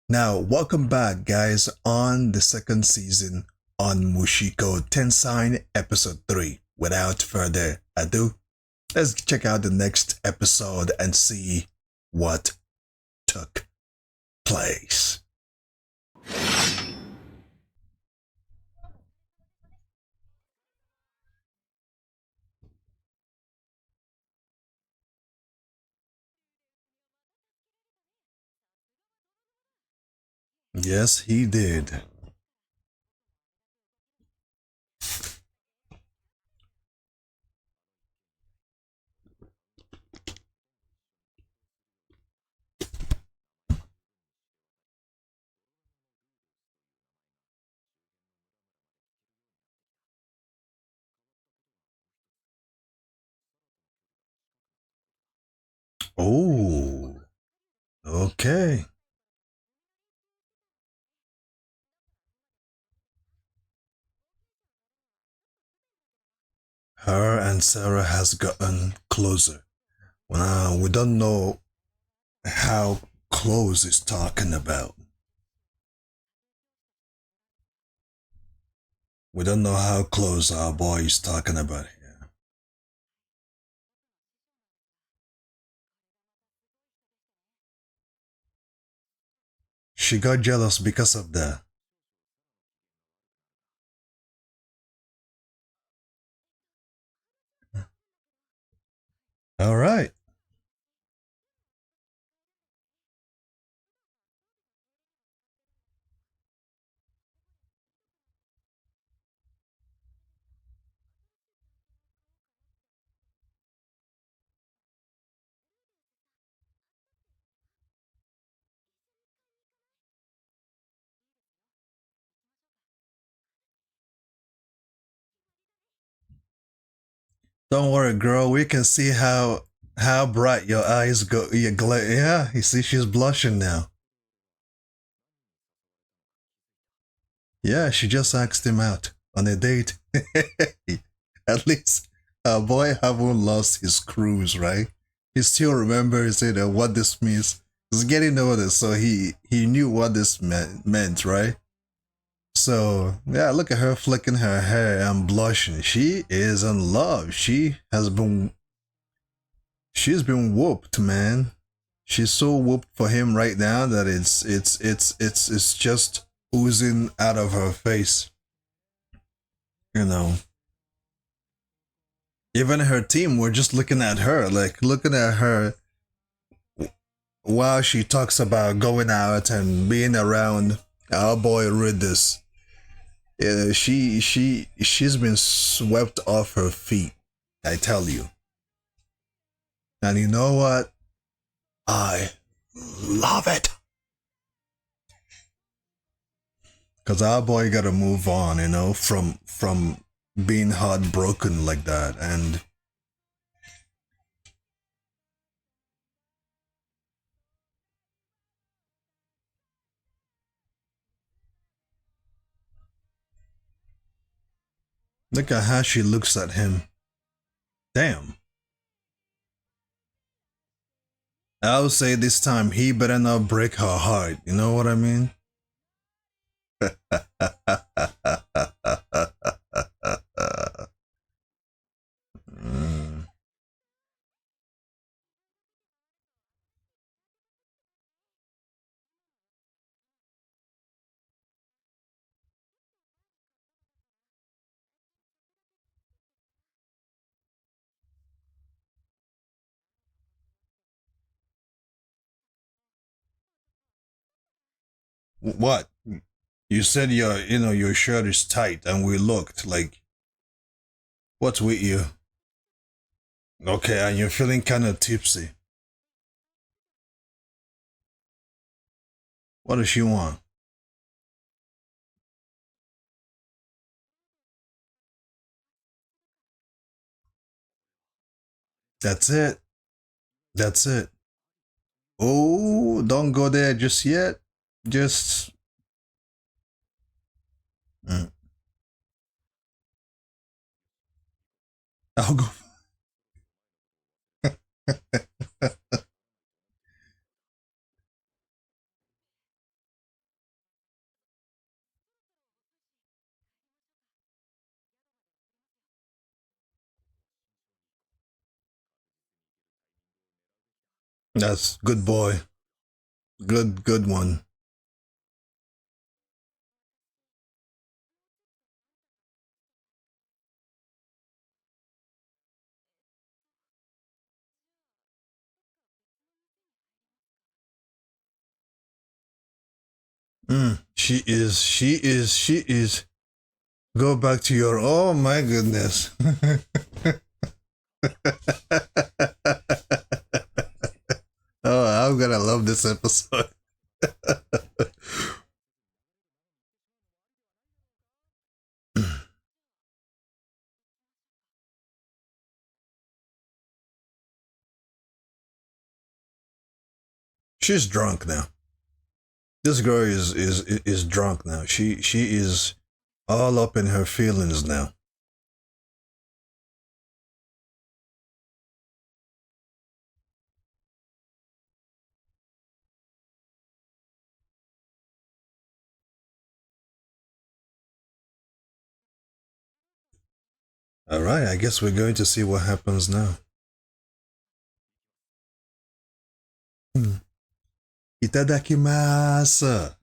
Now, welcome back, guys, on the second season on Mushoku Tensei episode 3. Without further ado, let's check out the next episode and see what took place. Yes, he did. Oh, okay. Her and Sarah has gotten closer. We don't know how close is talking about. We don't know how close our boy is talking about here. She got jealous because of that. All right. Don't worry, girl. We can see how bright your eyes go. Yeah, you see, she's blushing now. Yeah, she just asked him out on a date. At least our boy haven't lost his cruise, right? He still remembers what this means. He's getting older, so he knew what this meant, right? So yeah, look at her flicking her hair and blushing. She is in love. She's been whooped, man. She's so whooped for him right now that it's just oozing out of her face. You know. Even her team were just looking at her, like looking at her while she talks about going out and being around our boy Ridis. Yeah, she's been swept off her feet. I tell you. And you know what? I love it. Cause our boy gotta move on, from being heartbroken like that. And look at how she looks at him. Damn. I would say this time he better not break her heart. You know what I mean? Mm. What? You said your shirt is tight, and we looked like, what's with you? Okay, and you're feeling kind of tipsy. What does she want? That's it. That's it. Oh, don't go there just yet. Just. Mm. I'll go. That's good boy. Good one. She is. Go back to your, oh my goodness. Oh, I'm gonna love this episode. She's drunk now. This girl is drunk now. She is all up in her feelings now. All right, I guess we're going to see what happens now. Hmm. Itadakimasu.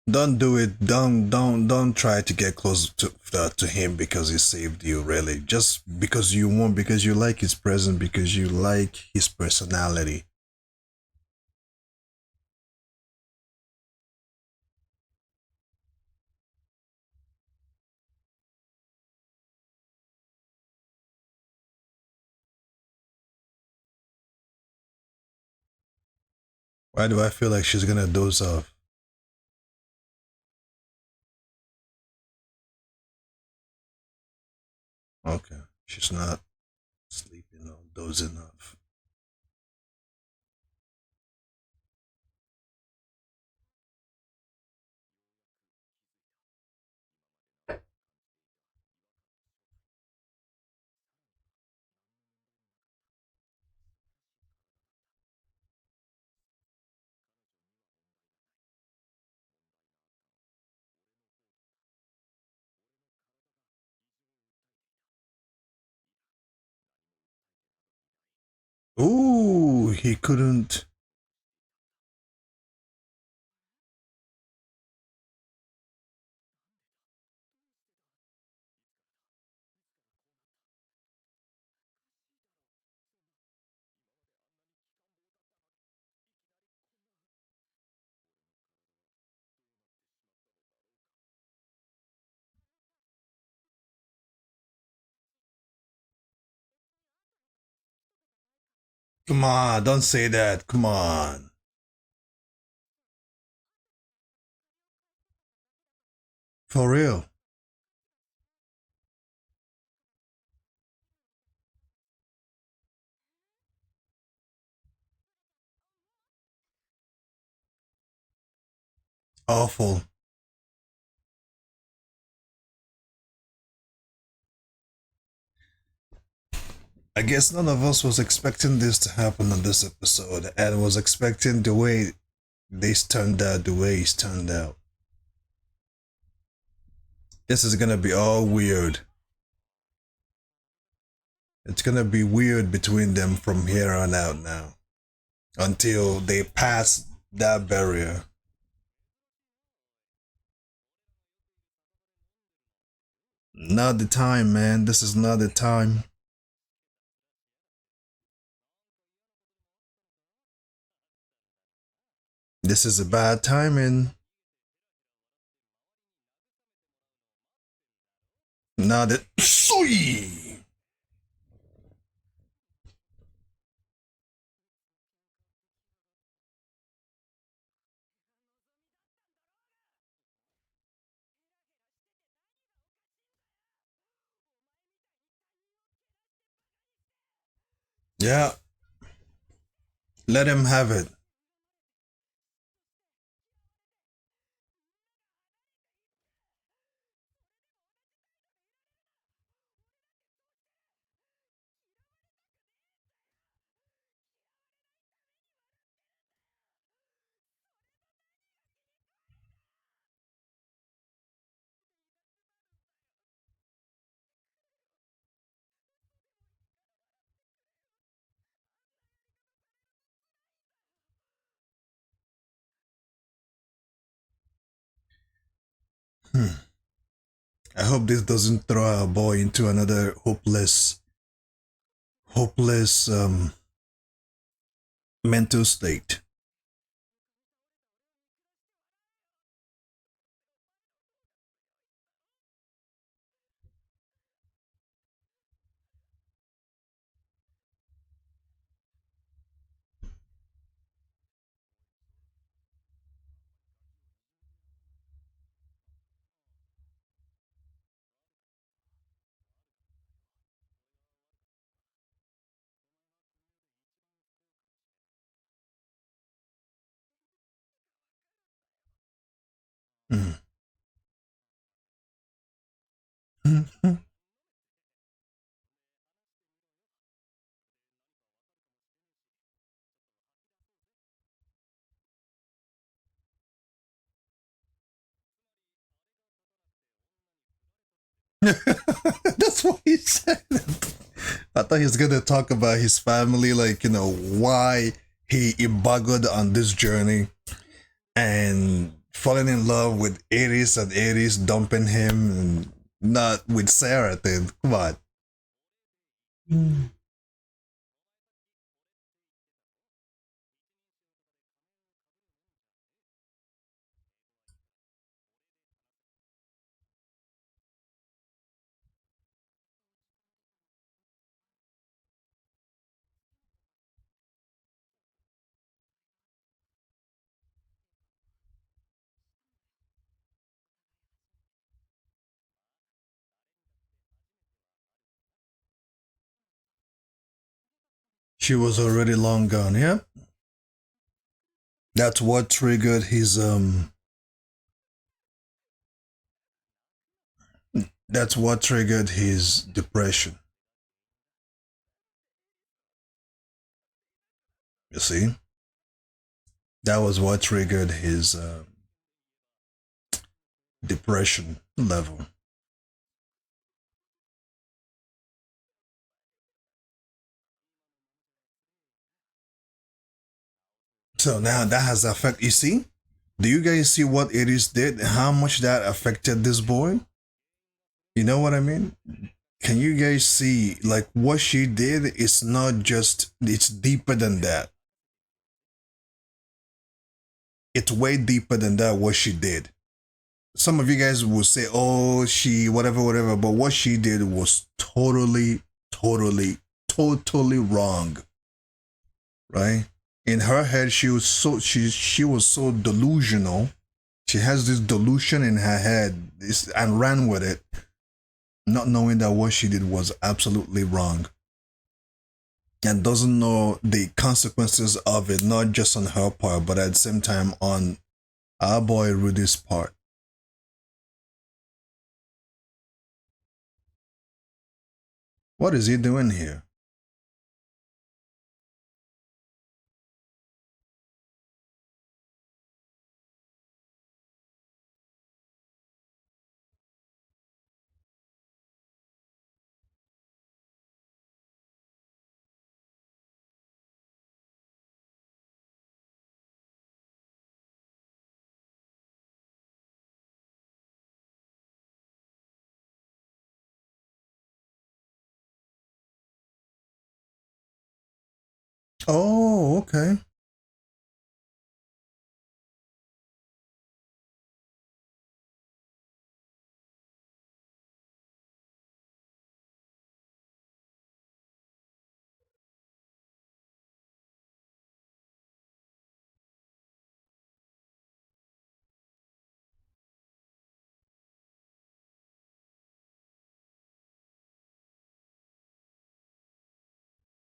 Don't do it. Don't try to get close to him because he saved you. Really, just because you want, because you like his presence, because you like his personality. Why do I feel like she's gonna doze off? Okay, she's not sleeping or dozing off. Ooh, he couldn't. Come on, don't say that. Come on. For real. Awful. I guess none of us was expecting this to happen on this episode and was expecting the way this turned out, the way it's turned out. This is gonna be all weird. It's gonna be weird between them from here on out now. Until they pass that barrier. Not the time, man. This is not the time. This is a bad timing. Not the. Sui! Yeah, let him have it. I hope this doesn't throw our boy into another hopeless mental state. Mm. That's what he said. I thought he was gonna talk about his family, like why he embarked on this journey and falling in love with Aries and Aries dumping him, and not with Sarah. Then come on. Mm. She was already long gone. Yeah, that's what triggered his That's what triggered his depression. You see, that was what triggered his depression level. So now that has affected. You see, do you guys see what Aries did? How much that affected this boy? You know what I mean? Can you guys see like what she did? It's not just. It's deeper than that. It's way deeper than that. What she did. Some of you guys will say, "Oh, she whatever, whatever," but what she did was totally wrong, right? In her head, she was so delusional. She has this delusion in her head and ran with it, not knowing that what she did was absolutely wrong, and doesn't know the consequences of it, not just on her part, but at the same time on our boy Rudy's part. What is he doing here? Oh, okay.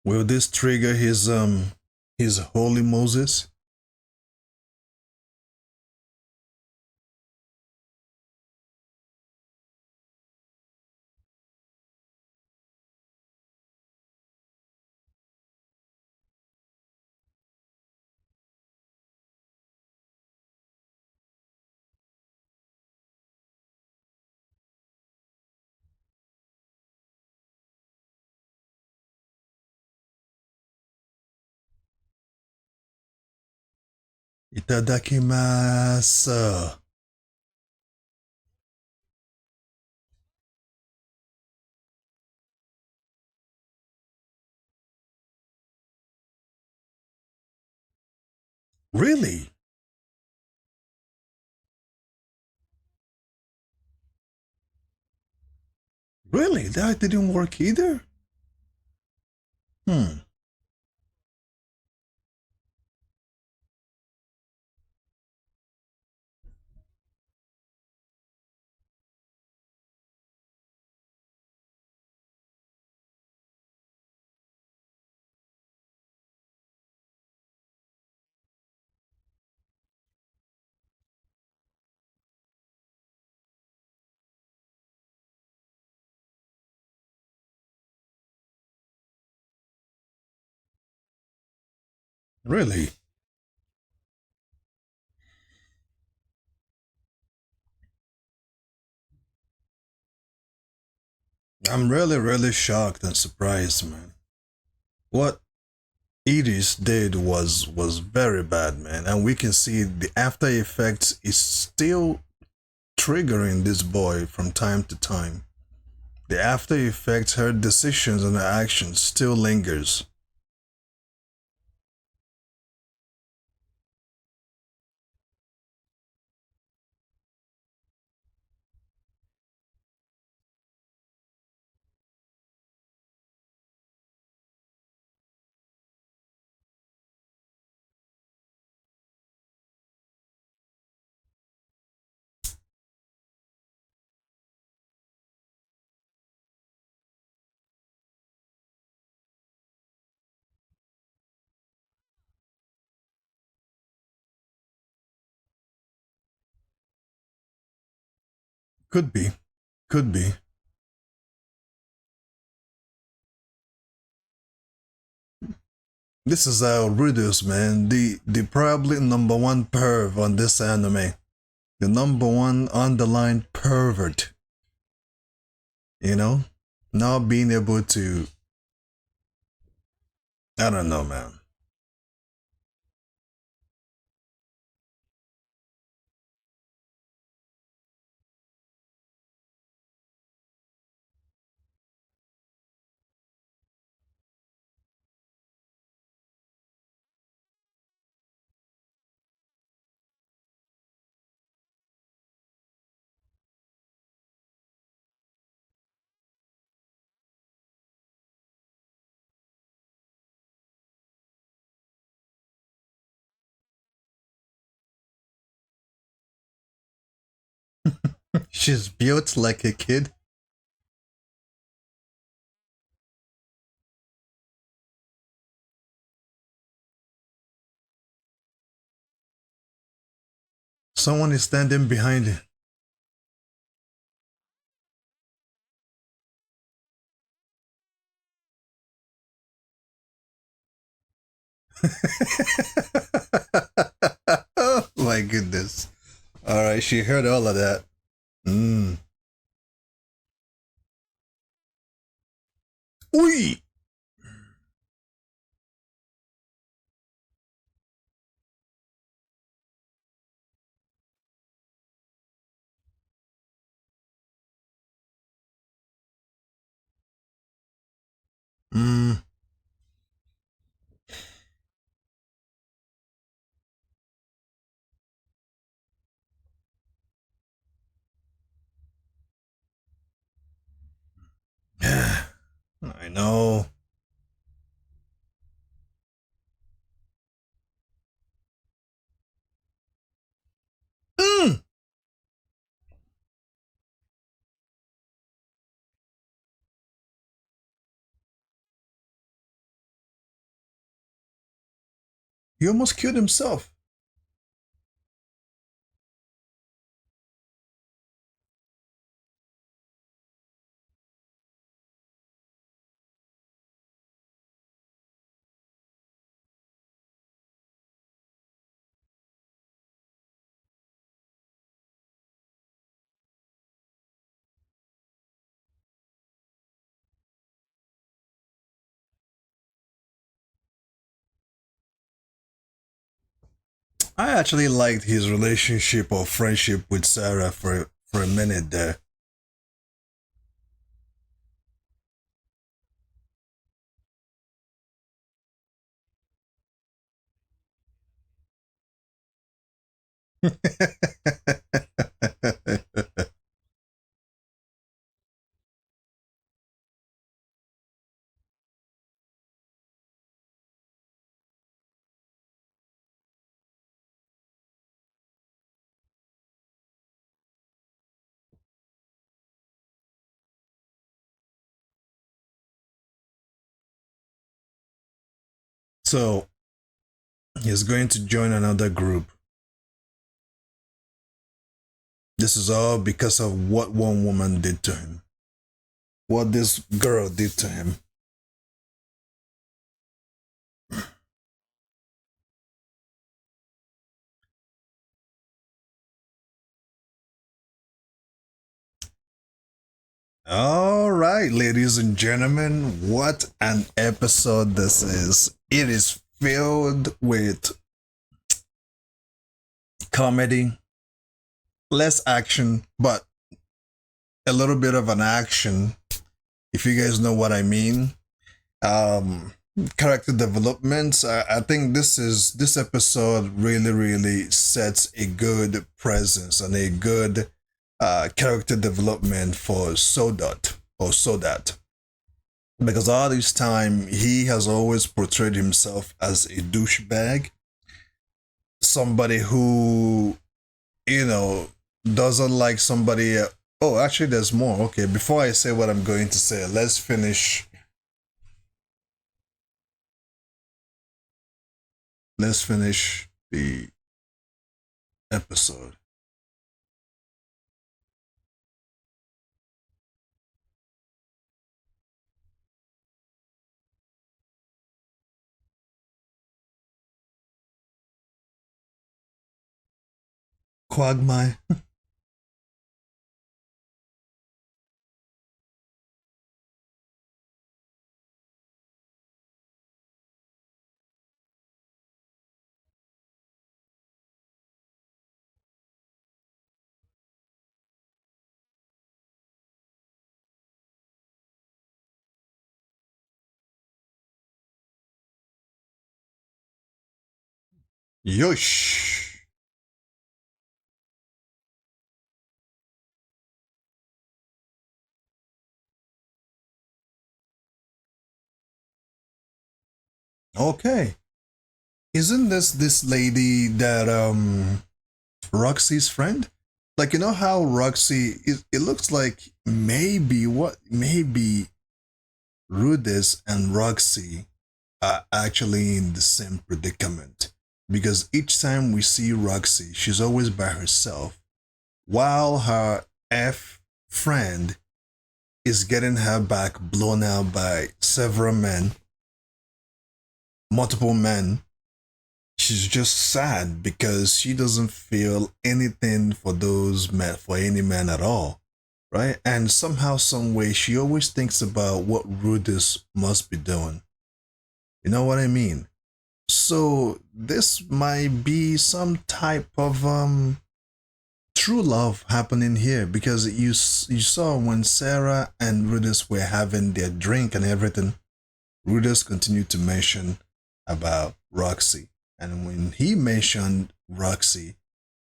Will this trigger his holy Moses? Itadakimasu. Really? Really? That didn't work either? Hmm. Really? I'm really, really shocked and surprised, man. What Edis did was very bad, man. And we can see the after effects is still triggering this boy from time to time. The after effects, her decisions and her actions still lingers. Could be, could be. This is our Rudius, man. The probably number one perv on this anime. The number one underlined pervert. You know, not being able to. I don't know, man. She's built like a kid. Someone is standing behind it. Oh my goodness. All right, she heard all of that. Mm. Oi! Mm. I know. Mm. He almost killed himself. I actually liked his relationship or friendship with Sarah for a minute there. So he's going to join another group. This is all because of what one woman did to him. What this girl did to him. All right, ladies and gentlemen, what an episode this is. It is filled with comedy, less action, but a little bit of an action, if you guys know what I mean. Um, Character developments. I think this episode really sets a good presence and a good character development for Sodat, because all this time he has always portrayed himself as a douchebag, somebody who, you know, doesn't like somebody. Oh, actually, there's more. Okay, before I say what I'm going to say, let's finish the episode. Quagmire. Yosh. Okay. Isn't this lady that Roxy's friend? Like, you know how Roxy it looks like maybe Rudis and Roxy are actually in the same predicament, because each time we see Roxy, she's always by herself, while her F friend is getting her back blown out by several men, multiple men. She's just sad because she doesn't feel anything for those men, for any man at all, right? And somehow, some way, she always thinks about what Rudis must be doing. You know what I mean? So this might be some type of true love happening here, because you saw when Sarah and Rudis were having their drink and everything, Rudis continued to mention about Roxy. And when he mentioned Roxy,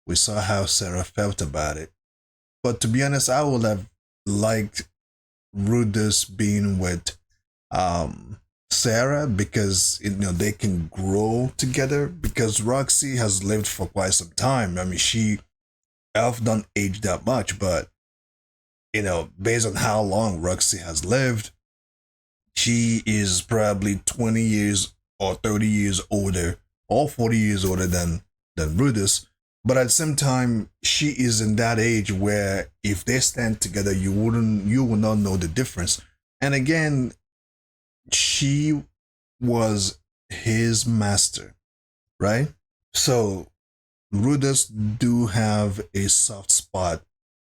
we saw how Sarah felt about it. But to be honest, I would have liked Rudis being with Sarah, because they can grow together, because Roxy has lived for quite some time. I mean, she Elf don't age that much, but based on how long Roxy has lived, she is probably 20 years or 30 years older, or 40 years older than Rudis. But at the same time, she is in that age where if they stand together, you will not know the difference. And again, she was his master, right? So Rudis do have a soft spot,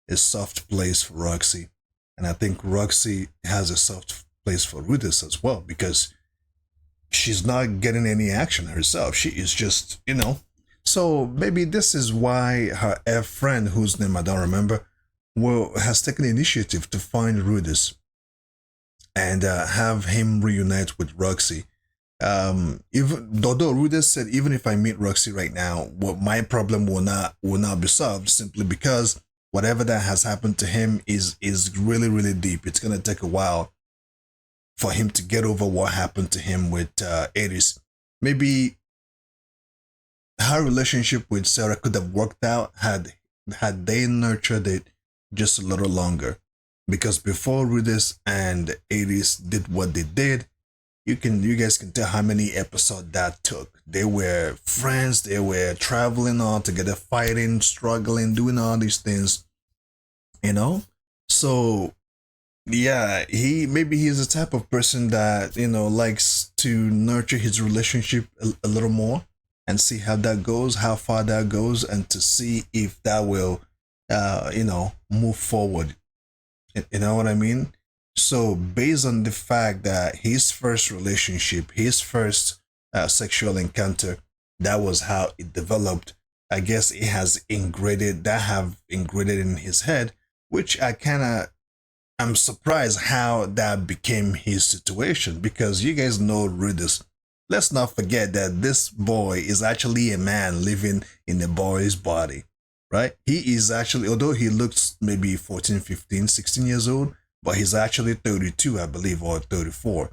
a soft place for Roxy. And I think Roxy has a soft place for Rudis as well, because she's not getting any action herself. She is just, So maybe this is why her F friend, whose name I don't remember, has taken the initiative to find Rudis and have him reunite with Roxy. Even although Rudy said, even if I meet Roxy right now, what my problem will not be solved simply because whatever that has happened to him is really really deep. It's gonna take a while for him to get over what happened to him with Aries. Maybe her relationship with Sarah could have worked out had they nurtured it just a little longer. Because before Rudis and Aries did what they did, you guys can tell how many episodes that took. They were friends, they were traveling all together, fighting, struggling, doing all these things, you know? So yeah, he's the type of person that, likes to nurture his relationship a little more and see how that goes, how far that goes, and to see if that will move forward. You know what I mean? So, based on the fact that his first relationship, his first sexual encounter, that was how it developed. I guess it has ingrained in his head, which I'm surprised how that became his situation because you guys know Rudis. Let's not forget that this boy is actually a man living in a boy's body, right? He is actually, although he looks maybe 14, 15, 16 years old, but he's actually 32, I believe, or 34,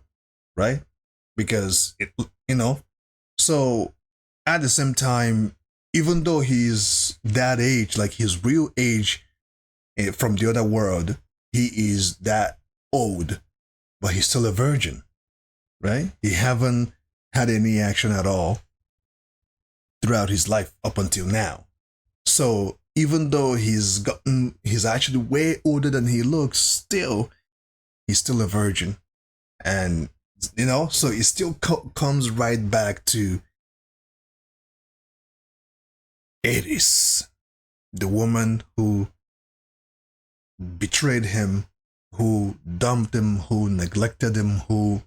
right? Because, so at the same time, even though he's that age, like his real age from the other world, he is that old, but he's still a virgin, right? He haven't had any action at all throughout his life up until now. So even though he's actually way older than he looks, he's still a virgin, and so it still comes right back to Eris, the woman who betrayed him, who dumped him, who neglected him, who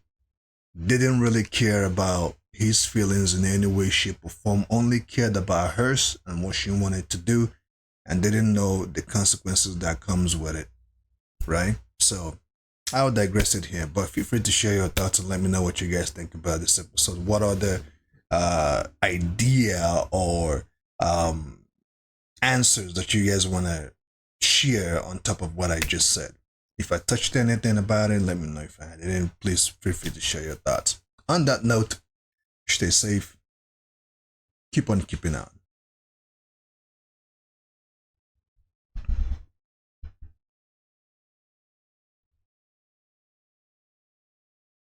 didn't really care about his feelings in any way, shape, or form, only cared about hers and what she wanted to do, and didn't know the consequences that comes with it, right? So I'll digress it here, but feel free to share your thoughts and let me know what you guys think about this episode. What are the idea or answers that you guys want to share on top of what I just said? If I touched anything about it, let me know. If I didn't, please feel free to share your thoughts. On that note, stay safe, keep on keeping out.